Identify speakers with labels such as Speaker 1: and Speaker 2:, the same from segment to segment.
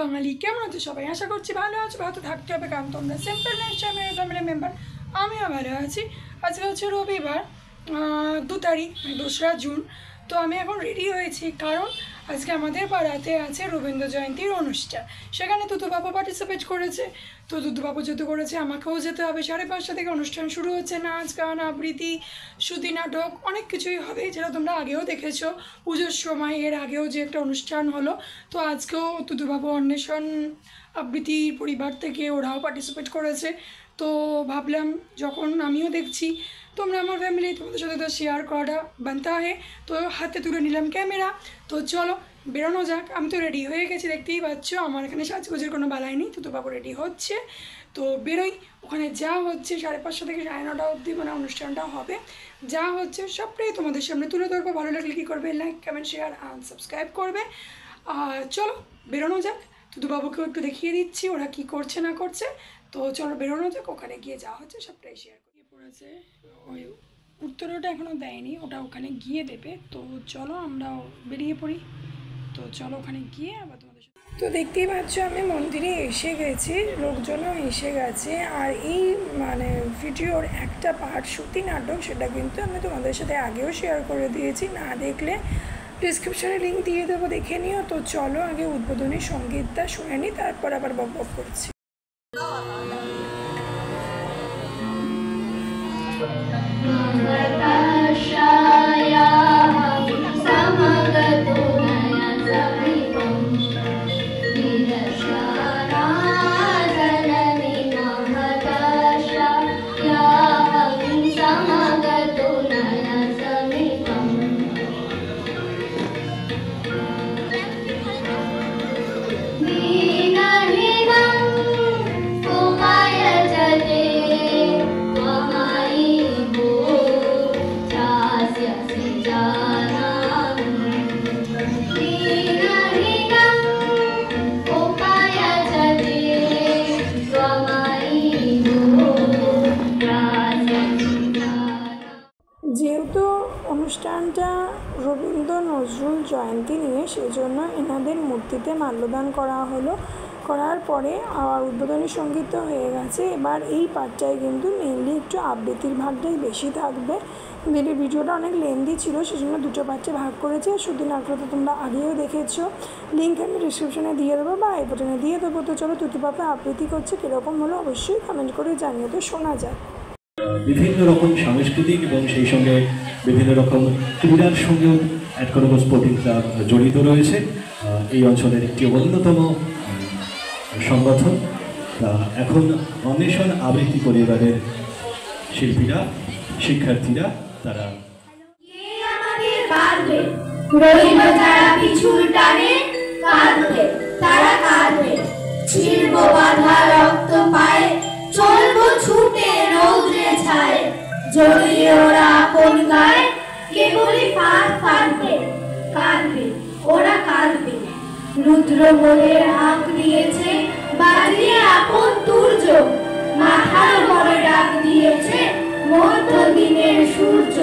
Speaker 1: বাঙালি কেমন আছো সবাই? আশা করছি ভালো আছো, ভালো থাকতে হবে, কারণ তোমরা সিম্পল নেচার ফ্যামিলি মেম্বার। আমিও ভালো আছি। আজকে হচ্ছে রবিবার, 2 তারিখ, 2রা জুন। তো আমি এখন রেডি হয়েছি, কারণ আজকে আমাদের পাড়াতে আছে রবীন্দ্র জয়ন্তীর অনুষ্ঠান। সেখানে দুদুবাবু পার্টিসিপেট করেছে। তো দুদুবাবু যেহেতু করেছে, আমাকেও যেতে হবে। 5:30 থেকে অনুষ্ঠান শুরু হচ্ছে। নাচ গান আবৃত্তি, শ্রুতি নাটক, অনেক কিছুই হবে, যেটা তোমরা আগেও দেখেছো পুজোর সময়। এর আগেও যে একটা অনুষ্ঠান হলো, তো আজকেও দুদুবাবু অন্বেষণ আবৃত্তির পরিবার থেকে ওরাও পার্টিসিপেট করেছে। তো ভাবলাম যখন আমিও দেখছি তোমরা আমার ফ্যামিলি, তোমাদের সাথে তো শেয়ার করাটা বানতা হে, তো হাতে তুলে নিলাম ক্যামেরা। তো চলো বেরোনো যাক। আমি তো রেডি হয়ে গেছি, দেখতেই পাচ্ছ। আমার এখানে সাজগোজের কোনো বালাই নেই, দুদুবাবু রেডি হচ্ছে। তো বেরোই। ওখানে যা হচ্ছে 5:30 থেকে 9:30 অবধি মানে অনুষ্ঠানটা হবে। যা হচ্ছে সবটাই তোমাদের সামনে তুলে ধরবো। ভালো লাগলে কী করবে? লাইক, কমেন্ট, শেয়ার আর সাবস্ক্রাইব করবে। চলো বেরোনো যাক। দুদুবাবুকেও একটু দেখিয়ে দিচ্ছি ওরা কী করছে না করছে। তো চলো বেরোনো যাক। ওখানে গিয়ে যা হচ্ছে সবটাই শেয়ার করিয়ে পড়েছে। ওই উত্তরটা এখনও দেয়নি, ওটা ওখানে গিয়ে দেবে। তো চলো আমরাও বেরিয়ে পড়ি। তো চলো ওখানে গিয়ে আবার তোমাদের সাথে। তো দেখতেই পাচ্ছ আমি মন্দিরে এসে গেছি, লোকজনও এসে গেছে। আর এই মানে ভিডিওর একটা পার্ট শ্রুতি নাটক, সেটা কিন্তু আমি তোমাদের সাথে আগেও শেয়ার করে দিয়েছি। না দেখলে ডিসক্রিপশানে লিঙ্ক দিয়ে দেবো, দেখে নিও। তো চলো আগে উদ্বোধনী সঙ্গীতটা শুনে নিই, তারপর আবার বক করছি। যেহেতু অনুষ্ঠানটা রবীন্দ্র নজরুল জয়ন্তী নিয়ে, সেই জন্য এনাদের মূর্তিতে মাল্যদান করা হলো। করার পরে উদ্বোধনী সঙ্গীত তো হয়ে গেছে। এবার এই পার্টটায় কিন্তু মেনলি একটু আবৃত্তির ভাগটাই বেশি থাকবে। ভিডিওটা অনেক লেন্দি ছিল, সেজন্য 2টো পার্টে ভাগ করেছে। শ্রুতি নাটক তো তোমরা আগেও দেখেছো, লিঙ্ক আমি ডিসক্রিপশনে দিয়ে দেবো বা এই বাটনে দিয়ে দেবো। তো চলো দুদুবাবু আবৃত্তি করছে, কীরকম হলো অবশ্যই কমেন্ট করে জানিয়ে। তো শোনা যায়।
Speaker 2: বিভিন্ন রকম সাংস্কৃতিক এবং সেই সঙ্গে বিভিন্ন রকম ক্রীড়ার সঙ্গেও অ্যাডকোনগো স্পোর্টিং ক্লাব জড়িত রয়েছে। এই অঞ্চলের একটি অন্যতম সংগঠন। এখন অন্বেষণ আবৃত্তি পরিবারের শিল্পীরা, শিক্ষার্থীরা তারা
Speaker 3: চলবো ছুটে রৌদ্রে ছায়, জড়িয়ে ওরা আপন গায়, কেবলই ফাঁক কাঁদবে, কাঁদবে, ওরা কাঁদবে। রুদ্র বলে হাঁক দিয়েছে, বাজিয়ে আপন তুর্য, মাথার উপরে ডাক দিয়েছে মধ্য দিনের সূর্য।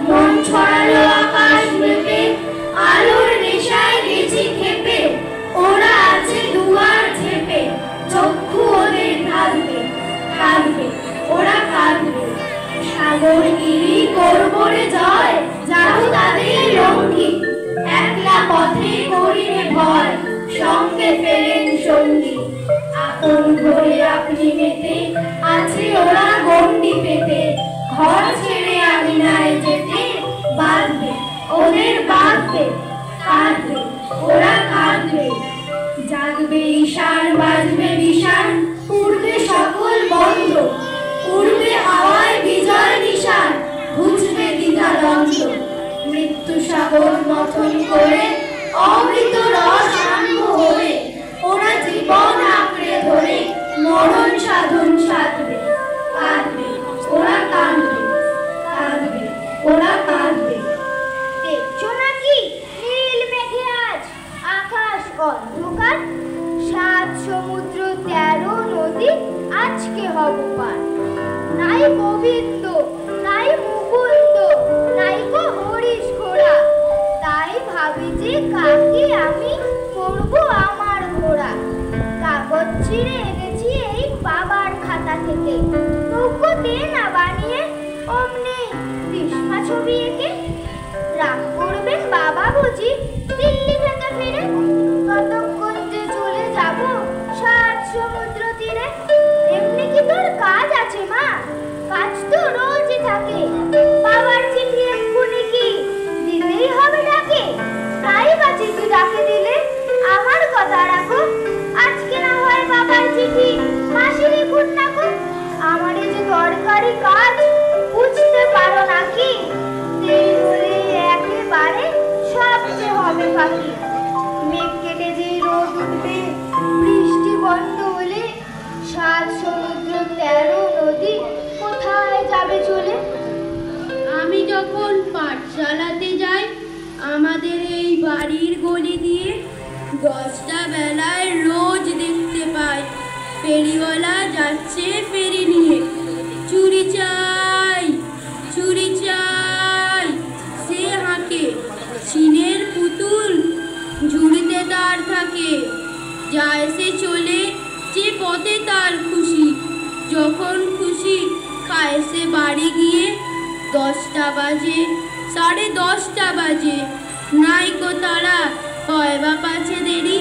Speaker 3: মন ছড়ালো আকাশ মেপে, আলোর নেশায় গেছি খেপে, ওরা আছে দুয়ার ঝেপে, চক্ষু ওদের থাকবে, কাঁদবে, ওরা কাঁদবে। সাগর গিরি করবরে জয়, জাদু তাদের লঙ্ঘি, একলা পথে করিবে ভয়, সঙ্গে ফেরেন সঙ্গী। আপন ঘরে আপনি মেতে, আছে ওরা গণ্ডি পেতে, ঘর ছেড়ে আমি নাই যেতে, বাঁধবে, ওদের বাঁধবে, কাঁদবে, ওরা কাঁদবে। জাগবে ঈশান, বাজবে বিষাণ, পূর্বে সকল বন্ধ, পূর্বে হাওয়ায় বিজয় নিশান, ঘুচবে দ্বিধা দ্বন্দ্ব। মৃত্যু সাগর মথন করে, অমৃত রস আরম্ভ হবে, ওরা জীবন আঁকড়ে ধরে মরণ সাধন সাধবে, কাঁদবে, ওরা কাঁদবে, কাঁদবে, ওরা কাঁদবে। দেখছো নাকি নীল মেঘে আজ আকাশ অন্ধকার, 7 সমুদ্র 13 নদী আজকে হব পার। নাই গোবিন্দ, নাই মুকুন্দ, নাই গো হরিশ ঘোড়া, তাই ভাবি যে কাকে আমি করব আমার ঘোড়া। বিয়েকে? রাগ করবেন বাবা বুঝি দিল্লি থেকে ফিরে? কতক্ষণ যে চলে যাব সাত সমুদ্র তীরে। এমনি কি তোর কাজ আছে মা? কাজ তো রোজই থাকে। বাবার চিঠি এক্ষুনি কি দিলেই হবে ডাকে? তাই বা চিঠি ডাকে দিলে আমার কথা রাখো। আজকে না হয় বাবার চিঠি মাসি লিখুন না গো। আমার এই যে দরকারি কাজ বুঝতে পারো নাকি? দেরি হলে একেবারে সব যে হবে বাকি। মেঘ কেটে যে রোদ উঠবে, বৃষ্টি বন্ধ হলে সাত সমুদ্র 13 নদী কোথায় যাবে চলে?
Speaker 4: আমি যখন পাঠশালাতে যাই আমাদের এই বাড়ির গলি দিয়ে 10টা বেলায় রোজ দেখতে পাই ফেরিওয়ালা যাচ্ছে ফেরি নিয়ে। চুরি চাই, চুরি চাই সে হাঁকে। চীনের পুতুল ঝুড়িতে তার থাকে। যায় সে চলে যে পথে তার খুশি। যখন খুশি খায় সে বাড়ি গিয়ে। 10টা বাজে, 10:30 বাজে, নাইকো তারা হয় বা পাছে দেরি।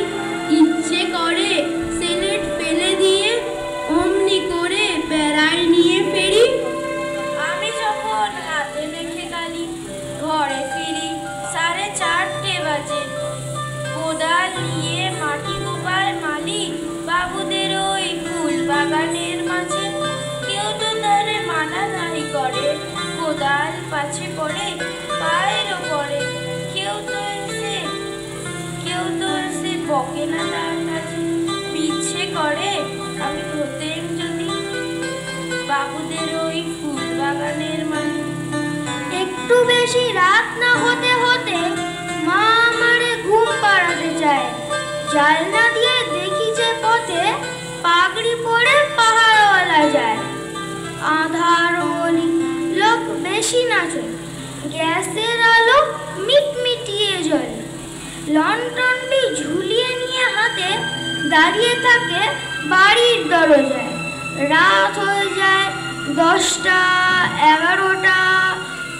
Speaker 4: ইচ্ছে করে সেলেট ফেলে দিয়ে অমনি করে বেড়ায় নিয়ে ফেরি। আমি যখন হাতে মেখে গালি ঘরে ফিরি 4:30 বাজে। কোদাল নিয়ে মাটি কোপায় মালি বাবুদের ওই ফুল বাগানের মাঝে। কেউ তো তারে মানা নাই করে, কোদাল পাছে পড়ে পায়েরও পড়ে। কেউ তো এসে বকে না তার কাছে। ইচ্ছে করে আমি হতেম যদি বাবুদের ওই ফুল বাগানের মাঝে।
Speaker 3: একটু বেশি রাত না হতে হতে মা আমারে ঘুম পাড়াতে চায়। জানলা দিয়ে দেখি যে পথে পাগড়ি পরে পাহাড়ওয়ালা যায়। আধার গলি, লোক বেশি না চলে, গ্যাসের আলো মিটমিটিয়ে জ্বলে। লন্ঠনটি ঝুলিয়ে নিয়ে হাতে দাঁড়িয়ে থাকে বাড়ির দরজায়। রাত হয়ে যায় 10টা, 11টা,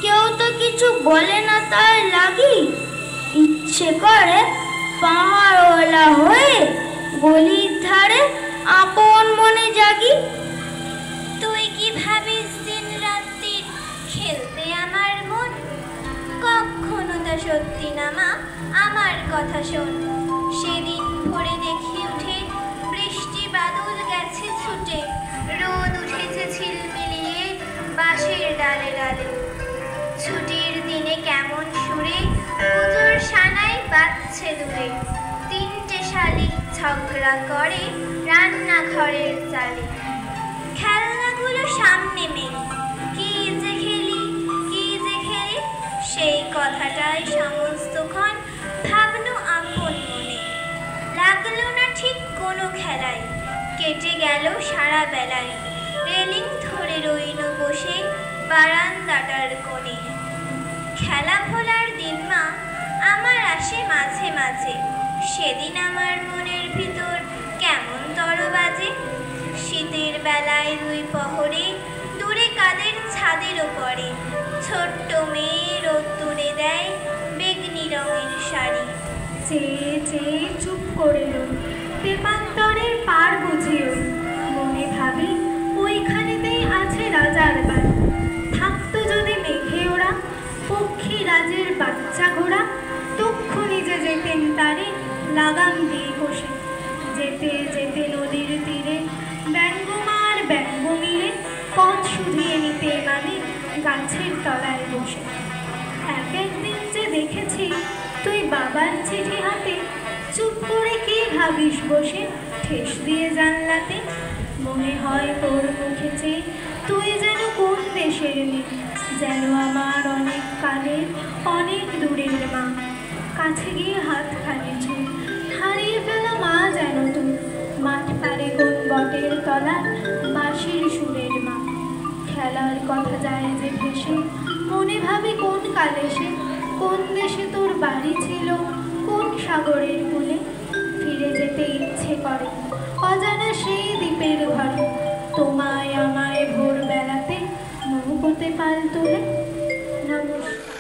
Speaker 3: কেউ তো কিছু বলে না তার লাগি। ইচ্ছে করে পাহাড়ওয়ালা হয়ে গলির ধারে আপন মনে জাগি।
Speaker 4: তুই কি ভাবিস দিন রাত্রি খেলতে আমার মন? কখনো তা সত্যি না মা, আমার কথা শোন। সেদিন ভোরে দেখি উঠে বৃষ্টি বাদল গেছে ছুটে। রোদ উঠেছে ঝিলমিলিয়ে বাঁশের ডালে ডালে। ছুটির দিনে কেমন সুরে পুজোর সানাই বাজছে দূরে। 3টে শালিক ঝগড়া করে রান্নাঘরের চালে। খেলনাগুলো সামনে মেলি, কি যে খেলি, কি যে খেলি। সেই কথাটাই সমস্তক্ষণ ভাবনু আপন মনে। লাগলো না ঠিক কোনো খেলায়, কেটে গেল সারা বেলায়। রেলিং ধরে রইল বসে বারান্দাটার কোণে। খেলা ভোলার দিন মা আমার আসে মাঝে মাঝে। সেদিন আমার মনের ভিতর কেমন তর বাজে। শীতের বেলায় 2 প্রহরে দূরে কাদের ছাদের ওপরে ছোট্ট মেয়ে রোদ্দুরে দেয় বেগনি রঙের শাড়ি।
Speaker 3: চেয়ে চেয়ে চুপ করে রই, তেপান্তরের পার বুঝিও। মনে ভাবি ওইখানেতেই আছে রাজার বাড়ি। থাকতো যদি মেঘে ওরা পক্ষী রাজের বাচ্চা ঘোড়া। তক্ষুনি যে যেতেন তারে লাগাম দিয়ে কষে। যেতে যেতে নদীর তীরে ব্যঙ্গমার ব্যঙ্গ মিলে পথ শুধিয়ে নিতে আমি গাছের তলায় বসে। একদিন যে দেখেছি তুই বাবার চিঠি হাতে চুপ করে কি ভাবিস বসে ঠেস দিয়ে জানলাতে। মনে হয় তোর মুখে চেয়ে তুই যেন কোন দেশের মেয়ে, যেন আমার অনেক কালের অনেক দূরের মা। কাছে গিয়ে হাত খালি ছুঁ, হারিয়ে ফেলা মা যেন তুই। মাঠ পারে কোন বটের তলায় বাঁশির সুরের মা। খেলার কথা যায় যে ভেসে, মনে ভাবি কোন কালে সে, কোন দেশে তোর বাড়ি ছিল, কোন সাগরের কূলে। ফিরে যেতে ইচ্ছে করে অজানা সেই দ্বীপের ঘরে। তোমায় আমায় ভোর বেলাতে নৌকোতে পাল তোলে। নমস্কার।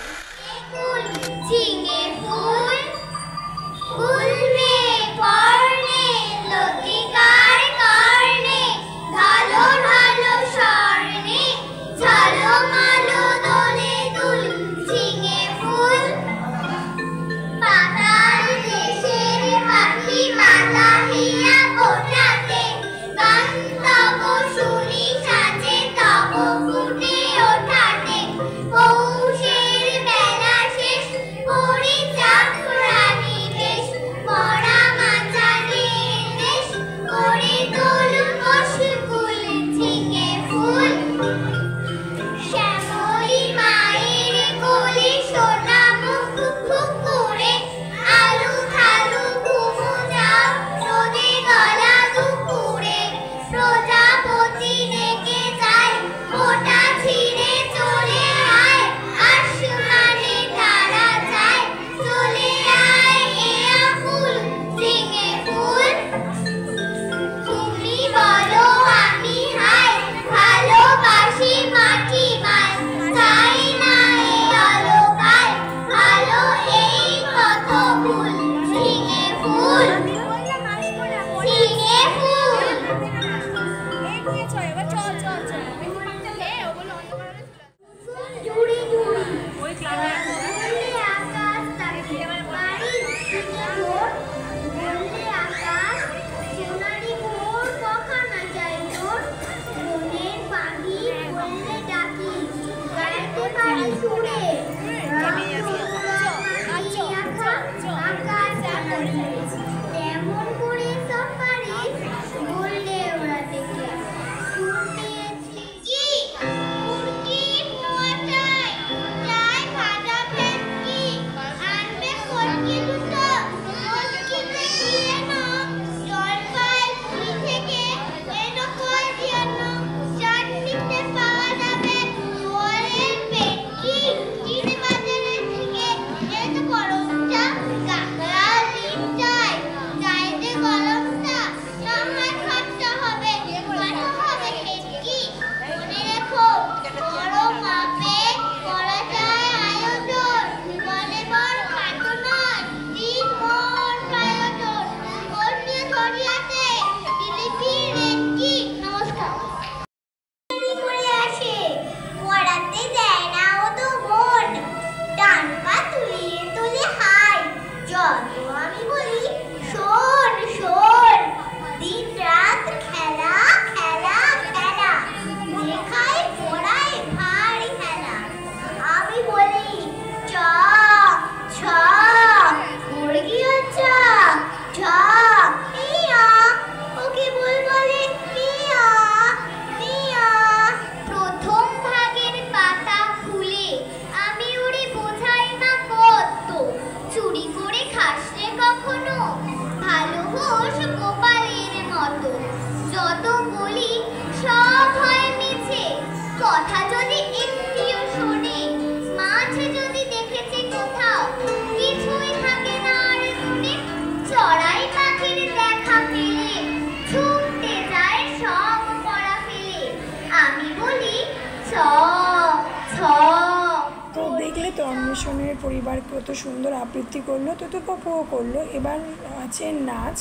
Speaker 1: অন্বেষণের পরিবার কত সুন্দর আবৃত্তি করলো, ততুকাপুও করলো। এবার আছে নাচ।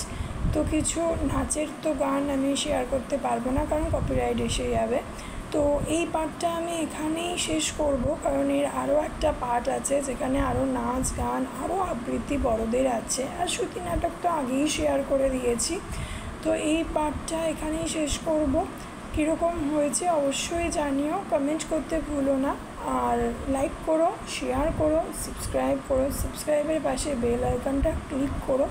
Speaker 1: তো কিছু নাচের তো গান আমি শেয়ার করতে পারবো না, কারণ কপিরাইট এসে যাবে। তো এই পার্টটা আমি এখানেই শেষ করব, কারণ এর আরও একটা পার্ট আছে যেখানে আরও নাচ গান আরও আবৃত্তি বড়দের আছে। আর শ্রুতি নাটক তো আগেই শেয়ার করে দিয়েছি। তো এই পার্টটা এখানেই শেষ করব। কীরকম হয়েছে অবশ্যই জানিও, কমেন্ট করতে ভুলো না। আর লাইক করো, শেয়ার করো, সাবস্ক্রাইব করো, সাবস্ক্রাইবের পাশে বেল আইকনটা ক্লিক করো,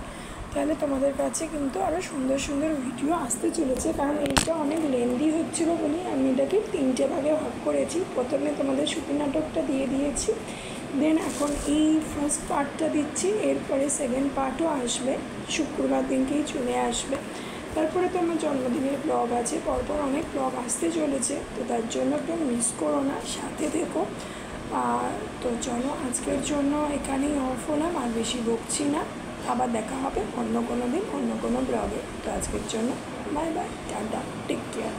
Speaker 1: তাহলে তোমাদের কাছে কিন্তু আরও সুন্দর সুন্দর ভিডিও আসতে চলেছে। কারণ এইটা অনেক লেন্দি হচ্ছিলো বলেই আমি এটাকে 3টে ভাগে ভাগ করেছি। প্রথমে তোমাদের শ্রুতি নাটকটা দিয়ে দিয়েছি, দেন এখন এই ফার্স্ট পার্টটা দিচ্ছি, এরপরে সেকেন্ড পার্টও আসবে, শুক্রবার দিনকেই চলে আসবে। তারপরে তো আমার জন্মদিনের ব্লগ আছে, পরপর অনেক ব্লগ আসতে চলেছে, তো তার জন্য কেউ মিস করো না, সাথে থেকো। আর তো চলো আজকের জন্য এখানেই অফ হলাম, আর বেশি বকছি না। আবার দেখা হবে অন্য কোনো দিন অন্য কোনো ব্লগে। তো আজকের জন্য bye bye, tata, take care.